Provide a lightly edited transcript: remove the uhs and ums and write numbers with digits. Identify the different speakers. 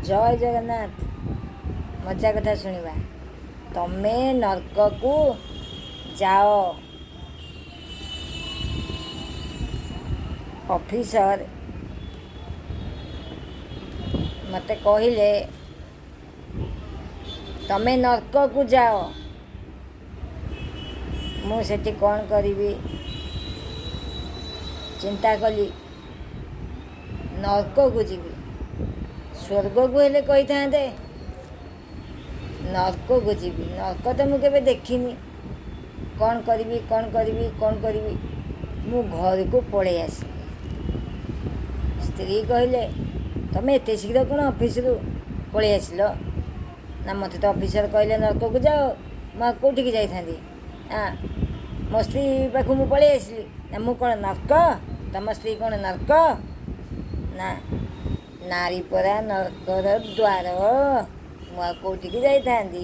Speaker 1: जय जगन्नाथ। मजा कथा शुणा तमे नरक को जाओ। ऑफिसर मते कहले तमे नरक को जाओ। मुझे कौन करी चिंता कली नरक को जीवी स्वर्ग को हेले कही था नरक को जीवी नरक तो मुझे देखनी कौन करी कौन करी मु घर को पड़े आस स्त्री कहले तमें एत शीघ्र कौन ऑफिस रु पलि आसिल ना मत तो ऑफिसर कहले नरक को जाओ मुझे कौटिक जाती हाँ मो स्त्री पाख मु पलि आसली ना मु कौन नरक तम स्त्री कौन नरक ना नारी परा नरकर द्वार मुझे कौटिक जाती।